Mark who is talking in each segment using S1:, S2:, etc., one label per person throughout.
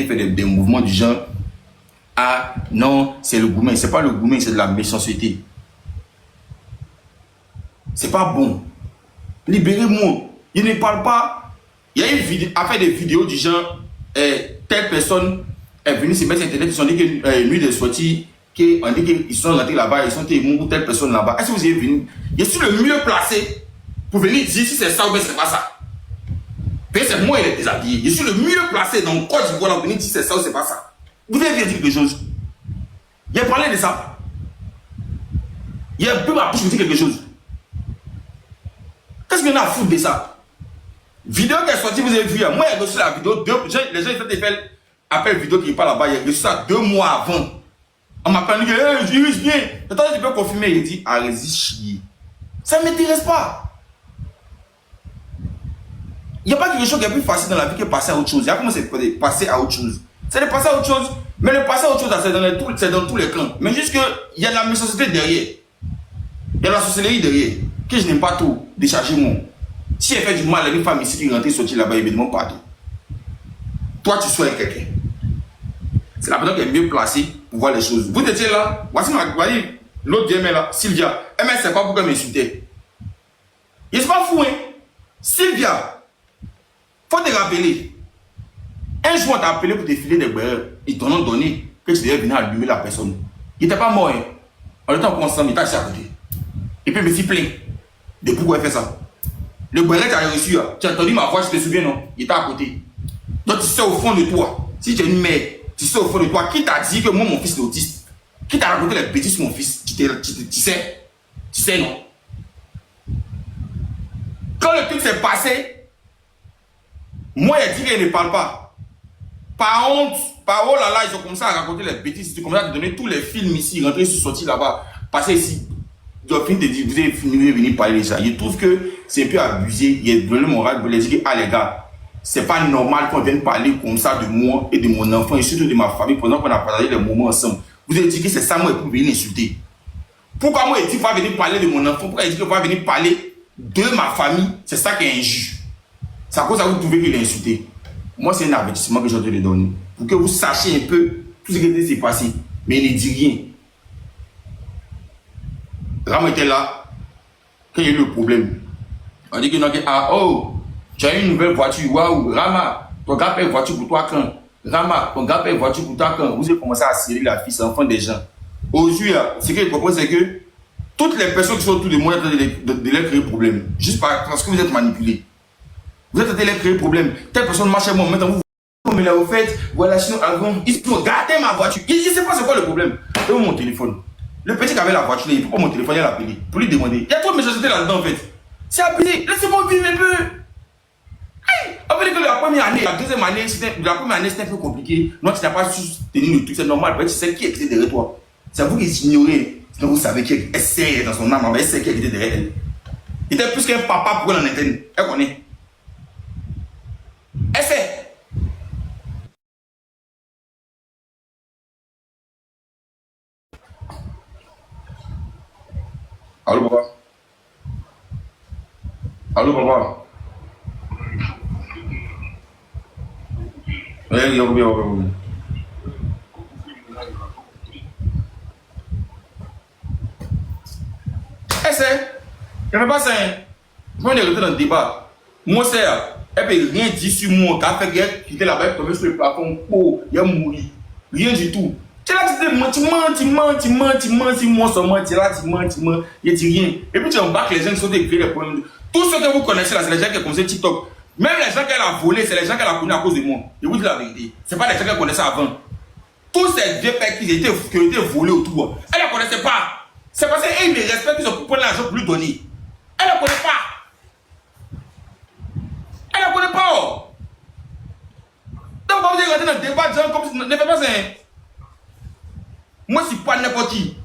S1: fait des mouvements du genre, ah non, c'est le gourmet. C'est pas le gourmet, c'est de la méchanceté. C'est pas bon. Libérez-moi. Il ne parle pas. Il y a une vidéo, a fait des vidéos du genre, telle personne est venue se mettre sur internet, ils ont dit que lui de sortie, on dit qu'ils sont rentrés là-bas, ils sont témoins telle personne là-bas. Est-ce que vous avez venu? Je suis le mieux placé pour venir dire si c'est ça ou bien c'est pas ça. C'est moi, il est déshabillé. Je suis le mieux placé dans le Côte d'Ivoire pour venir dire si c'est ça ou c'est pas ça. Vous avez dit quelque chose. Il a parlé de ça. Il a un peu ma bouche pour dire quelque chose. Qu'est-ce qu'on a à foutre de ça? Vidéo qui est sortie, vous avez vu, moi j'ai reçu la vidéo, les gens ils font des appels vidéo qui parlent là-bas, j'ai reçu ça 2 mois avant. On m'a dit que je viens. Attends, tu peux confirmer, il dit, arrêtez chier. Ça ne m'intéresse pas. Il n'y a pas quelque chose qui est plus facile dans la vie que passer à autre chose. Il y a comment c'est passer à autre chose. C'est de passer à autre chose, mais le passer à autre chose, c'est dans tous les camps. Mais juste qu'il y a de la méchanceté derrière. Il y a de la sorcellerie derrière. Que je n'aime pas tout, décharger moi. Si elle fait du mal à une femme ici qui rentre sortir là-bas, il me demande pardon. Toi, tu sois quelqu'un. C'est la personne qui est mieux placée pour voir les choses. Vous étiez là, voici l'autre vieille là, Sylvia. Elle ne sait pas pourquoi elle m'insultait. Il n'est pas fou, hein. Sylvia, faut te rappeler. Un jour, on t'a appelé pour te filer des beurres. Ils t'en ont donné que tu devais venir allumer la personne. Il n'était pas mort, hein. En étant constant, il t'a assis à côté. Et puis, il me s'y plaint de pourquoi il fait ça. Le beurre que tu as reçu, tu as entendu ma voix, je te souviens, non? Il était à côté. Donc, tu sais au fond de toi, si tu es une mère, tu sais au fond de toi, qui t'a dit que moi, mon fils est autiste? Qui t'a raconté les bêtises sur mon fils? Tu sais? Tu sais, non? Quand le truc s'est passé, moi, il a dit qu'il ne parle pas. Par honte, par oh là là, ils ont commencé à raconter les bêtises. Ils ont commencé à te donner tous les films ici, rentrer sur sortir là-bas, passer ici. Ils ont fini de dire, vous avez fini de venir parler de ça. Je trouve que c'est un peu abusé. Il y a le moral de les dire, ah les gars, c'est pas normal qu'on vienne parler comme ça de moi et de mon enfant et surtout de ma famille pendant qu'on a partagé les moments ensemble. Vous avez dit que c'est ça, moi, pour venir insulter. Pourquoi moi, il dit qu'il va venir parler de mon enfant? Pourquoi il dit qu'il va venir parler de ma famille? C'est ça qui est injuste. C'est à cause de ça que vous trouvez qu'il est insulté. Moi, c'est un avertissement que je dois te donner. Pour que vous sachiez un peu tout ce qui s'est passé. Mais il ne dit rien. Rama était là. Quand il y a eu le problème. On dit que non, ah oh, tu as une nouvelle voiture. Waouh, Rama, ton gars paye une voiture pour toi quand? Rama, ton gars paye une voiture pour toi quand? Vous avez commencé à serrer la fille, c'est l'enfant des gens. Aujourd'hui, ce qu'il propose, c'est que toutes les personnes qui sont autour de moi sont de leur créer problème. Juste parce que vous êtes manipulés. Vous êtes en train de créer problème. Telle personne marche chez moi, maintenant vous me l'avez offert. Voilà, sinon avant, il faut garder ma voiture. Il ne sait pas c'est quoi le problème. Et mon téléphone. Le petit qui avait la voiture, il ne peut pas mon téléphone, il a appelé. Pour lui demander. Il y a trop de méchanceté là-dedans en fait. C'est abusé. Laissez-moi vivre un peu. On veut dire que la première année, la deuxième année, c'était un peu compliqué. Non, tu n'as pas su tenir le truc, c'est normal. Tu sais qui était derrière toi. C'est vous qui ignorez. Sinon vous savez qui essaie dans son âme, mais elle sait qui était derrière elle. Il était plus qu'un papa pour elle en interne. Elle connaît. Essaie. Allô, papa. Allô, papa. Oui, oui. Essaie. Je ne fais pas ça. Je vais rentrer dans le débat. Moi, c'est. Elle ne peut rien dire sur moi. Quand elle fait quitter là-bas, elle tombe sur le plafond. Oh, il a mouru. Rien du tout. Tu es là, tu mens, moi seulement, tu es là, tu mens, il ne dit rien. Et puis tu embarques les gens qui sont décriés les problèmes. Tous ceux que vous connaissez là, c'est les gens qui ont commencé TikTok. Même les gens qu'elle a volés, c'est les gens qu'elle a connus à cause de moi. Je vous dis la vérité. Ce n'est pas les gens qu'elle connaissait avant. Tous ces vieux pères qui ont été volés autour, elle ne les connaissait pas. C'est parce qu'elle ne respecte qu'ils ont pu prendre l'argent pour lui donner. Elle ne connaît pas. Elle ne connaît pas. Oh. Donc, vous allez rentrer dans le débat, genre, comme si ne faites pas ça. Moi, je ne suis pas n'importe qui.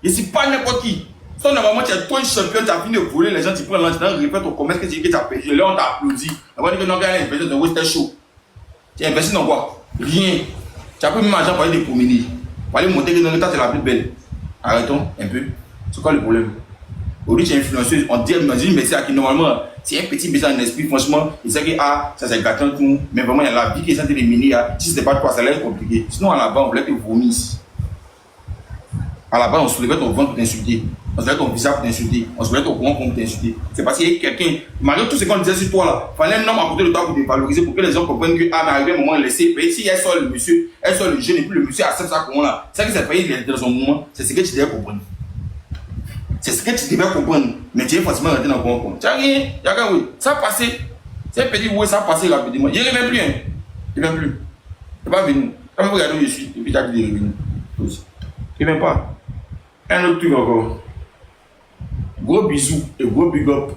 S1: Je ne suis pas n'importe qui. Sauf normalement, tu es toi un champion, tu as fini de voler les gens, tu prends l'argent, tu répètes au commerce que tu as payé. Là, on t'a applaudi. On va dire que non, gars, il a investi dans Western Show. Tu as investi dans quoi? Rien. Tu as pris même argent pour aller te promener. Pour aller monter que dans l'état, c'est la plus belle. Arrêtons un peu. C'est quoi le problème? Aujourd'hui, tu es influenceuse, on dit merci à qui normalement, c'est un petit bizarre en esprit, franchement, il sait que ah, ça c'est gâteau tout, mais vraiment, il y a la vie qui est censée éliminer, si c'était pas toi, ça allait être compliqué. Sinon, à la base, on voulait te vomir ici. À la base, on soulevait ton ventre pour t'insulter, on soulevait ton visage pour t'insulter, on soulevait ton courant pour t'insulter. C'est parce qu'il y a quelqu'un, malgré tout ce qu'on disait sur toi là, fallait un homme à côté de toi pour te valoriser, pour que les gens comprennent que ah, mais arrivé un moment, il laissait, mais si elle sort le monsieur, elle sort le jeune, et puis le monsieur accepte ça comment là, c'est que c'est payé dans son moment, c'est ce que tu devais comprendre. C'est ce que tu devais comprendre, mais tu es forcément rentré dans le compte. Tu n'as rien, il y a qu'un oui. Ça a passé. C'est petit oui, ça a passé rapidement. Il ne revient plus. Hein. Il ne revient plus. Il n'est pas venu. Quand vous regardez où je suis, et puis tu as dit de revenir. Il ne vient pas. Un autre truc encore. Gros bisous et gros big up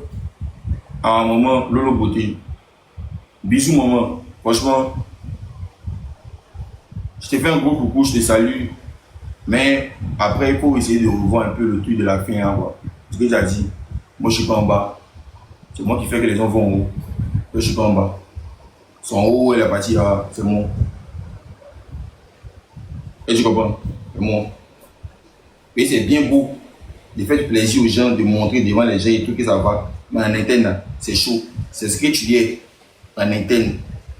S1: à un moment, Lolo Beauté. Bisous, maman. Franchement, je te fais un gros coucou, je te salue. Mais après, il faut essayer de revoir un peu le truc de la fin. Hein, ce que tu as dit, moi je suis pas en bas. C'est moi qui fais que les gens vont en haut. Je suis pas en bas. Ils sont en haut et la partie là, c'est moi. Et tu comprends? C'est moi. Et c'est bien beau de faire du plaisir aux gens, de montrer devant les gens et tout que ça va. Mais en interne, c'est chaud. C'est ce que tu es en interne,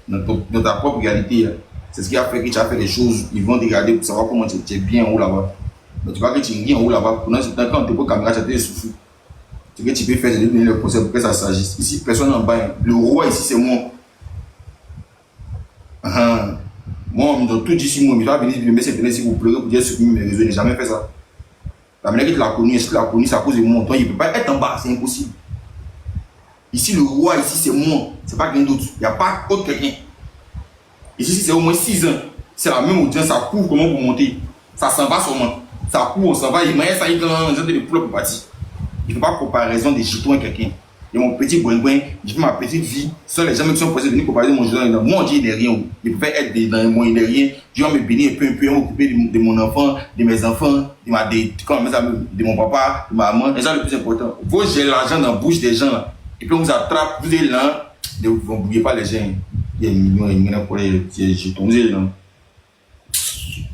S1: dans ta propre réalité. C'est ce qui a fait que tu as fait des choses, ils vont te regarder pour savoir comment tu es bien en haut là-bas. Mais tu vois que tu es bien en haut là-bas, pendant ce temps, quand on te pose caméra, tu as des souffles. Ce que tu peux faire, c'est de donner le conseil pour que ça s'agisse. Ici, personne n'en bas. Le roi ici, c'est moi. Moi, on me donne tout dit sur moi, mais tu vas venir me mettre cette si vous pleurez pour dire supprimer mes réseaux, je n'ai jamais fait ça. La manière que tu l'as connu, est-ce que tu l'as connu, c'est à cause de mon temps, il ne peut pas être en bas, c'est impossible. Ici, le roi, ici, c'est moi, c'est pas quelqu'un d'autre. Il n'y a pas autre quelqu'un. Ici, c'est au moins 6 ans. C'est la même audience, ça court comment pour monter. Ça s'en va seulement. Ça court, on s'en va. Il m'a ça y est dans un de pour partir. Il ne faut pas comparaison des jetons à quelqu'un. Et mon petit boing-boing, je fais ma petite vie. Sans les gens qui sont posés venir comparer mon jeton. Moi, on dit il n'est rien. Il pouvait être dans moi, il n'est rien. Dieu va me bénir un peu, m'occuper de mon enfant, de mes enfants, de mon papa, de ma maman. C'est ça le plus important. Vous j'ai l'argent dans la bouche des gens. Là. Et puis on vous attrape, vous êtes là. Vous n'oubliez pas les gens. Il y a des millions pour les jetons. Vous êtes là.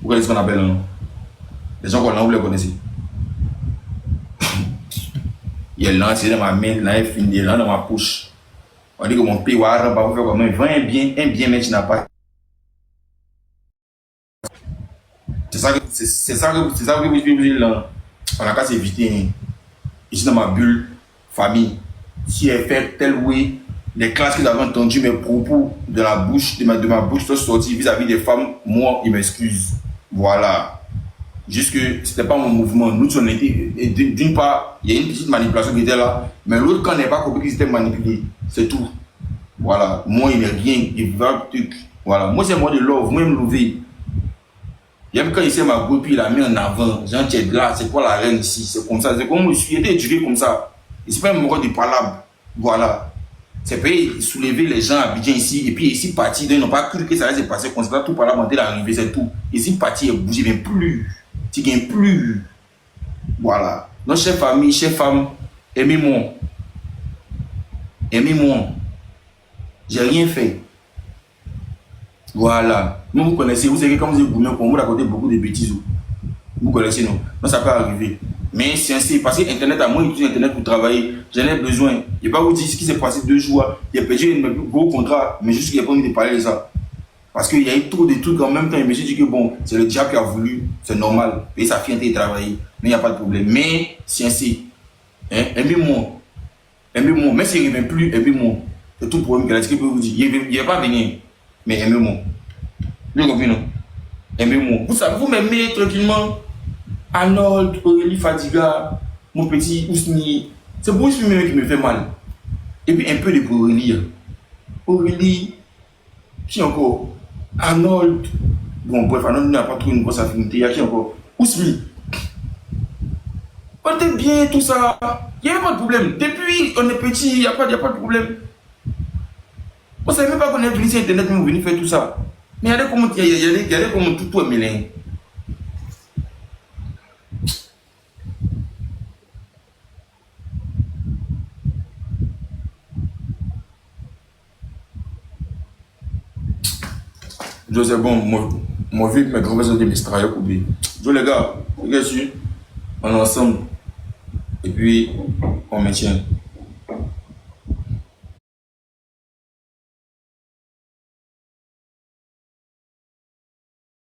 S1: Vous connaissez ce qu'on appelle là. Les gens qu'on a, vous les connaissez. Il est là, c'est dans ma main, là, il est là dans ma poche. On dit que mon pays va faire comme un bien, mais tu n'as pas. C'est ça que vous vivez là. On a qu'à s'éviter. Ici dans ma bulle, famille. Si elle fait tel oui, les classes que vous avez entendues, mes propos de la bouche, de ma bouche sont sortis vis-à-vis des femmes, moi, ils m'excusent. Voilà. Juste que c'était pas mon mouvement. Nous, on était. D'une part, il y a une petite manipulation qui était là, mais l'autre, quand on n'est pas compris qu'ils étaient manipulés, c'est tout. Voilà. Moi, il n'est rien. Il va un truc. Voilà. Moi, c'est moi de love. Moi, il me lever. J'aime quand il s'est ma go, puis il a mis en avant. Jean, tu es là, c'est quoi la reine ici? C'est comme ça. C'est comme je suis été éduqué comme ça. Et c'est pas un moment de palabre. Voilà. C'est pas soulever les gens à Abidjan ici, et puis ici, parti, ils n'ont pas cru que ça allait se passer comme ça. Tout par là, monter l'arrivée, c'est tout. Ici, parti, il bouge, il ne vient plus. Tu gagnes plus. Voilà. Donc, chère famille, chère femme, aimez-moi. Aimez-moi. J'ai rien fait. Voilà. Nous, vous connaissez, vous savez, quand vous êtes gourmé, vous racontez beaucoup de bêtises. Vous connaissez, non? Donc, ça peut arriver. Mais c'est ainsi, parce que Internet, à moi, j'utilise Internet pour travailler. J'en ai besoin. Je ne vais pas vous dire ce qui s'est passé 2 jours. J'ai perdu un gros contrat, mais juste qu'il n'y a pas envie de parler de ça. Parce qu'il y a eu trop de trucs en même temps. Je me suis dit que bon, c'est le diable qui a voulu, c'est normal. Et sa fille a été travailler. Mais il n'y a pas de problème. Mais c'est ainsi. Hein? Aimez-moi. Aimez-moi. Même s'il ne revient plus, aimez-moi. C'est tout le problème qu'elle a dit que peut vous dire. Il ne va pas venir. Mais aimez-moi. Vous comprenez, non? Aimez-moi. Vous savez, vous m'aimez tranquillement. Arnold, Aurélie Fadiga, mon petit Ousni. C'est pour Ousni qui me fait mal. Et puis un peu de Aurélie. Aurélie, qui encore? Arnold. Bon, bref, Arnold n'a pas trop une grosse affinité. Il y a qui encore? Ousmi. On était bien, tout ça. Il n'y avait pas de problème. Depuis, on est petit, il n'y a pas de problème. On ne savait même pas qu'on est venu sur Internet, mais on est venu faire tout ça. Mais il y a des comment tout est mêlé. Je sais bon, moi vie, mes grands-mères ont dit, mais c'est travaillé pour lui. Je les gars, regarde, on est ensemble. et puis on maintient.